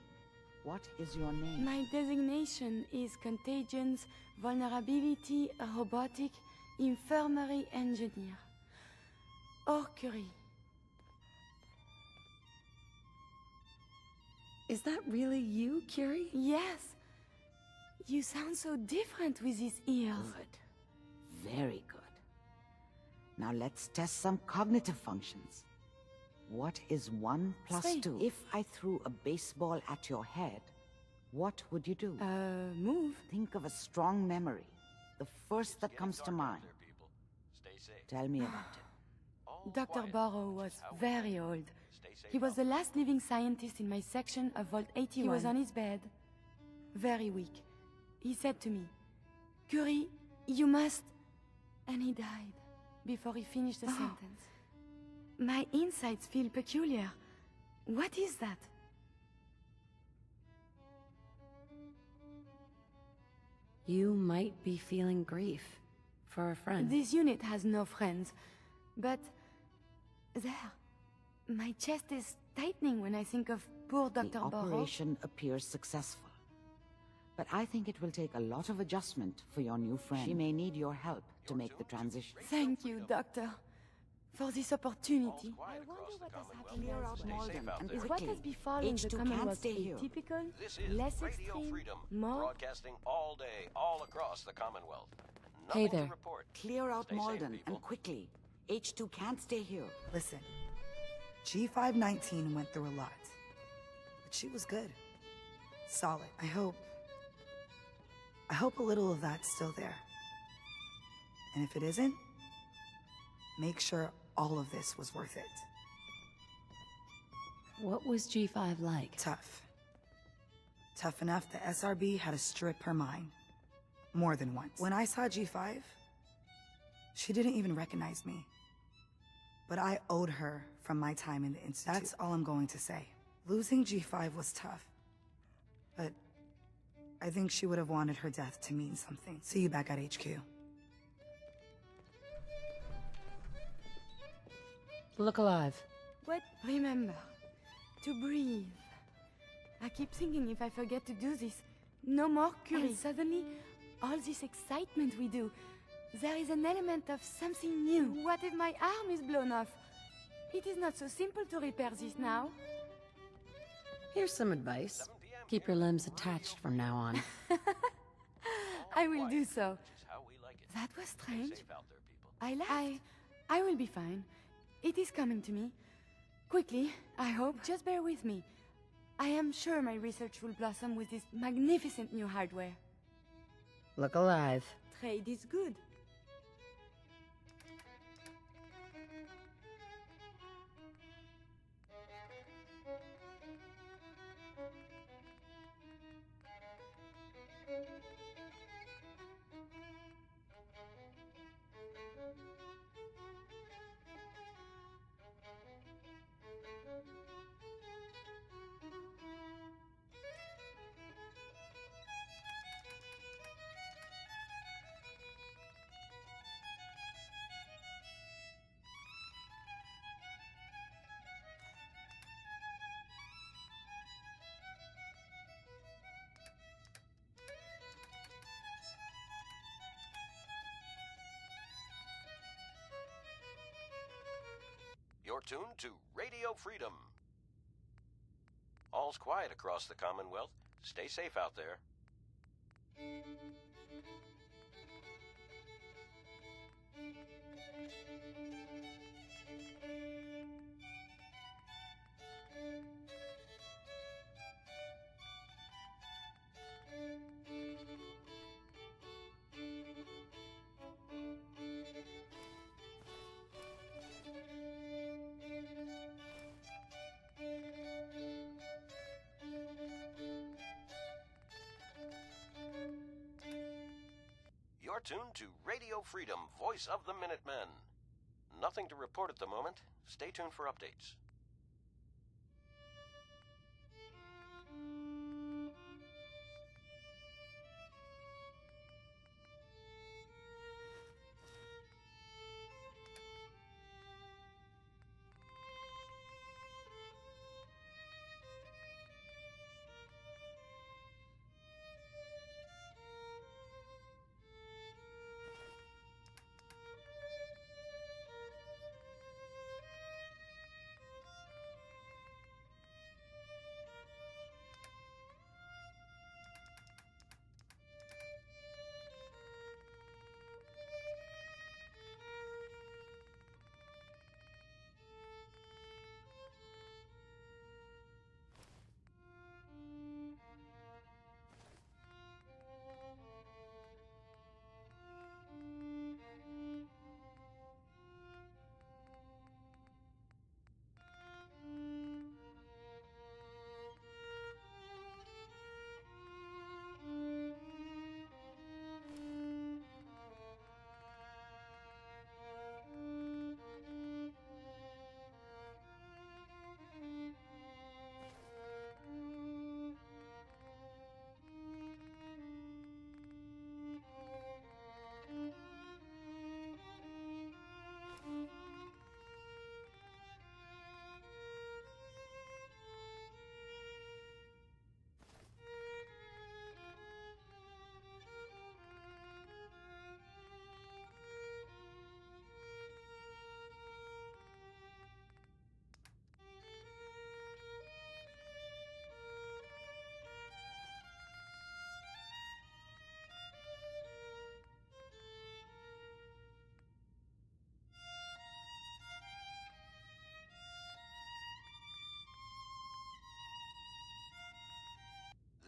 What is your name? My designation is Contagions, Vulnerability, Robotic, Infirmary Engineer. Or Curie. Is that really you, Curie? Yes. You sound so different with these ears. Good. Very good. Now let's test some cognitive functions. What is 1 plus 2? If I threw a baseball at your head, what would you do? Move. Think of a strong memory. The first that comes to mind. Tell me about it. Dr. Burrow was very old. He was the last living scientist in my section of Vault 81. He was on his bed, very weak. He said to me, "Curie, you must..." And he died before he finished the sentence. My insights feel peculiar. What is that? You might be feeling grief for a friend. This unit has no friends, but... There. My chest is tightening when I think of poor Dr. The Burrow. operation appears successful. But I think it will take a lot of adjustment for your new friend. She may need your help to make the transition. Thank you, Doctor, for this opportunity. I wonder what has happened. Clear out Malden, and Is what quickly. has befallen the H2 can't Commonwealth stay here. atypical, This is less Radio extreme, Freedom, more... broadcasting all day, all across the Commonwealth. Hey Nothing there. to report. Clear out Stay safe, Malden, people. and quickly. H2 can't stay here. Listen, G519 went through a lot. But she was good. Solid. I hope a little of that's still there. And if it isn't, make sure all of this was worth it. What was G5 like? Tough. Tough enough the SRB had to strip her mind. More than once. When I saw G5, she didn't even recognize me. But I owed her from my time in the Institute. That's all I'm going to say. Losing G5 was tough. But I think she would have wanted her death to mean something. See you back at HQ. Look alive. What? Remember, to breathe. I keep thinking if I forget to do this, no more Curie. And suddenly, all this excitement we do, there is an element of something new. What if my arm is blown off? It is not so simple to repair this now. Here's some advice. Keep your limbs attached from now on. I will do so. That was strange. I will be fine. It is coming to me. Quickly, I hope. Just bear with me. I am sure my research will blossom with this magnificent new hardware. Look alive. Trade is good. tuned to Radio Freedom. All's quiet across the Commonwealth. Stay safe out there. You're tuned to Radio Freedom, voice of the Minutemen. Nothing to report at the moment. Stay tuned for updates.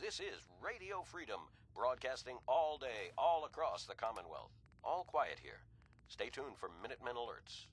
This is Radio Freedom, broadcasting all day, all across the Commonwealth. All quiet here. Stay tuned for Minutemen alerts.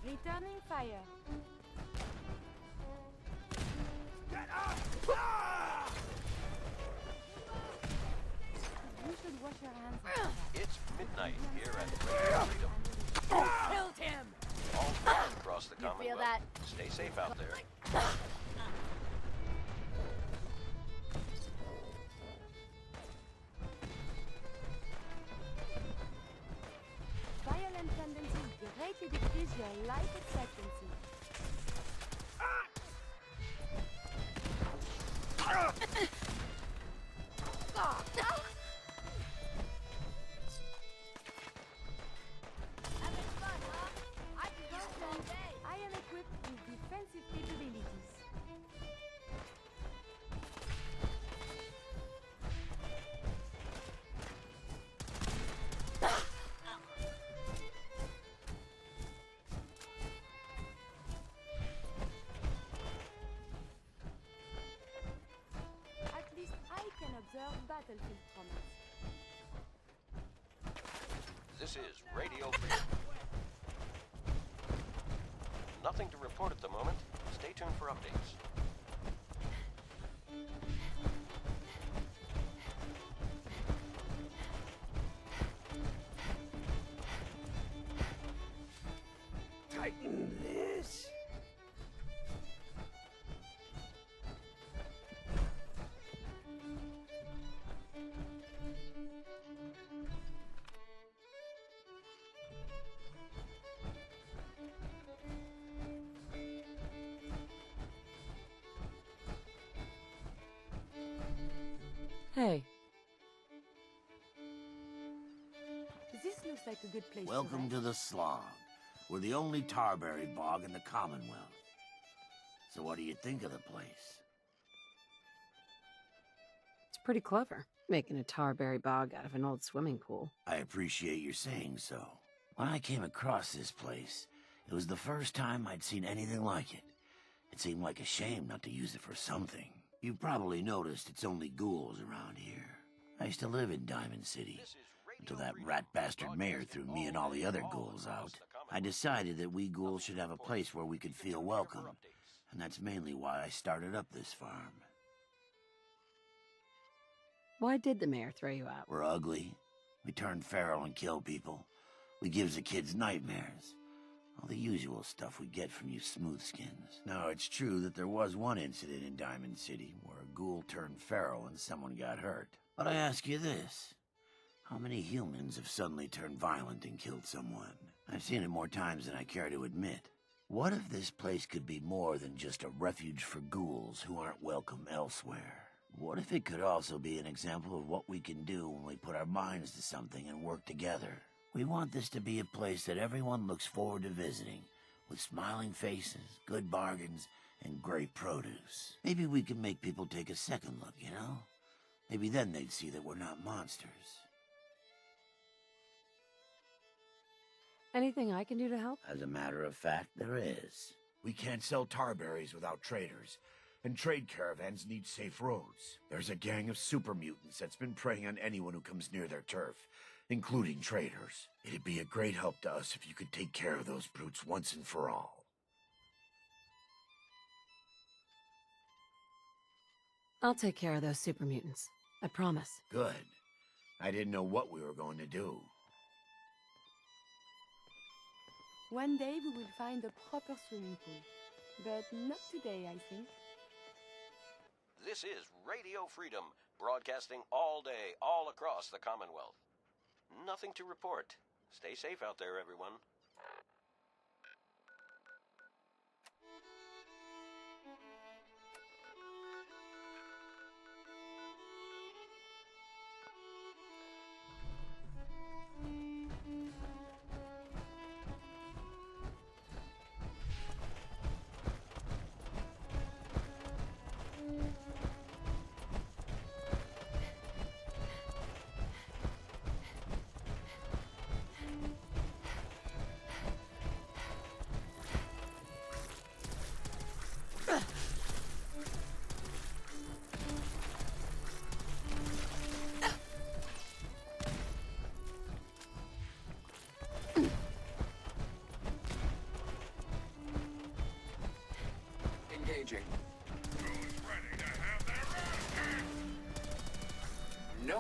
Returning fire. Get up! Ah! You should wash your hands. It's midnight here at Radio Freedom. Killed him! All across the You feel Commonwealth. that? Stay safe out there. Violent tendencies greatly decrease your life expectancy. Having fun, huh? I can go all day. I am equipped with defensive capabilities. At least I can observe battlefield traumas. This is Radio Freedom. Nothing to report at the moment. Stay tuned for updates. Tighten this. Hey. This looks like a good place Welcome to to the Slog. We're the only Tarberry bog in the Commonwealth. So what do you think of the place? It's pretty clever, making a tarberry bog out of an old swimming pool. I appreciate your saying so. When I came across this place, it was the first time I'd seen anything like it. It seemed like a shame not to use it for something. You've probably noticed it's only ghouls around here. I used to live in Diamond City, until that rat bastard mayor threw me and all the other ghouls out. I decided that we ghouls should have a place where we could feel welcome, and that's mainly why I started up this farm. Why did the mayor throw you out? We're ugly. We turn feral and kill people. We gives the kids nightmares. All the usual stuff we get from you smoothskins. Now, it's true that there was one incident in Diamond City where a ghoul turned feral and someone got hurt. But I ask you this. How many humans have suddenly turned violent and killed someone? I've seen it more times than I care to admit. What if this place could be more than just a refuge for ghouls who aren't welcome elsewhere? What if it could also be an example of what we can do when we put our minds to something and work together? We want this to be a place that everyone looks forward to visiting, with smiling faces, good bargains, and great produce. Maybe we can make people take a second look, you know? Maybe then they'd see that we're not monsters. Anything I can do to help? As a matter of fact, there is. We can't sell tarberries without traders, and trade caravans need safe roads. There's a gang of super mutants that's been preying on anyone who comes near their turf, including traders. It'd be a great help to us if you could take care of those brutes once and for all. I'll take care of those super mutants. I promise. Good. I didn't know what we were going to do. One day we will find a proper swimming pool. But not today, I think. This is Radio Freedom, broadcasting all day, all across the Commonwealth. Nothing to report. Stay safe out there, everyone.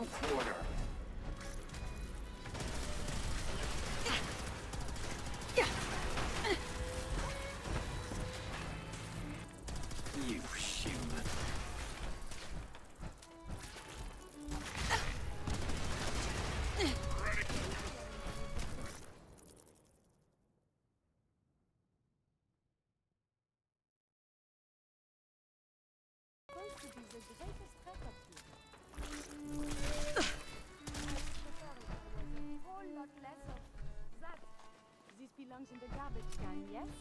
Don't quarter. You human. Going to be the greatest threat of you. A whole lot less of that. This belongs in the garbage can, yes?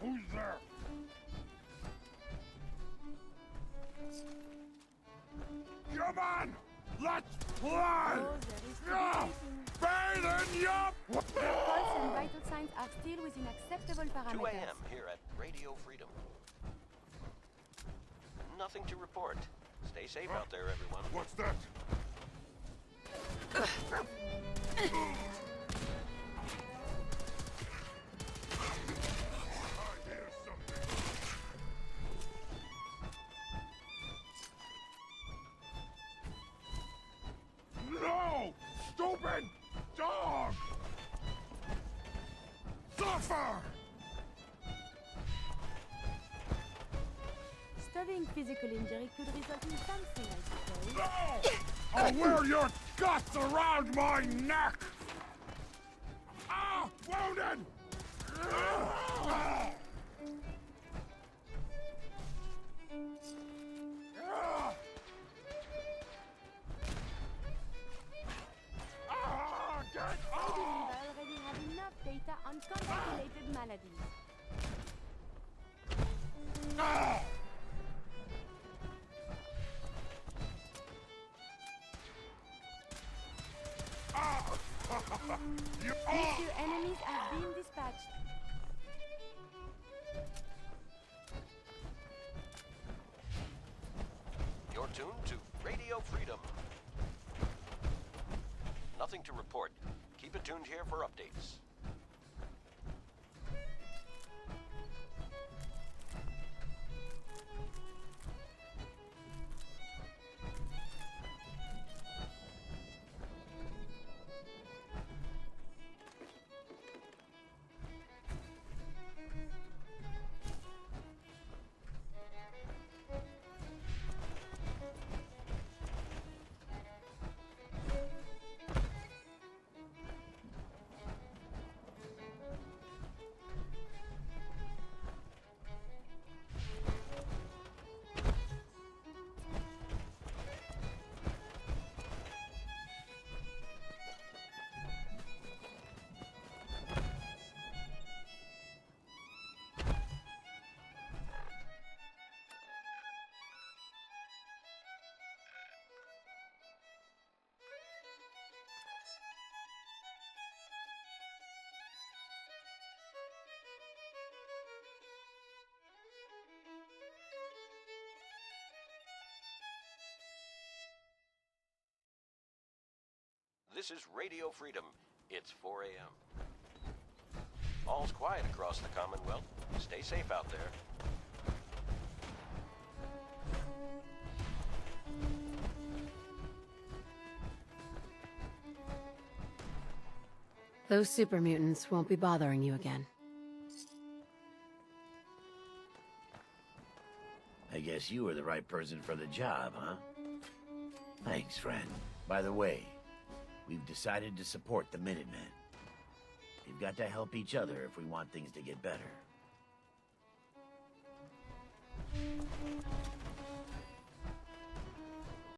Who's there? Come on! Let's play! Oh, there is Yeah! Bathe in your... The pulse and vital signs are still within acceptable 2 parameters. a.m. here at Radio Freedom. Nothing to report. Stay safe out there, everyone. What's that? No! Stupid dog! Suffer! Studying physical injury could result in something, I suppose. No! I'll wear your guts around my neck! Ah! Wounded! Ah! Get I believe I already have enough data on combat-related maladies. Monsieur, enemies have been dispatched. You're tuned to Radio Freedom. Nothing to report. Keep it tuned here for updates. This is Radio Freedom. It's 4 a.m. All's quiet across the Commonwealth. Stay safe out there. Those super mutants won't be bothering you again. I guess you were the right person for the job, huh? Thanks, friend. By the way, we've decided to support the Minutemen. We've got to help each other if we want things to get better.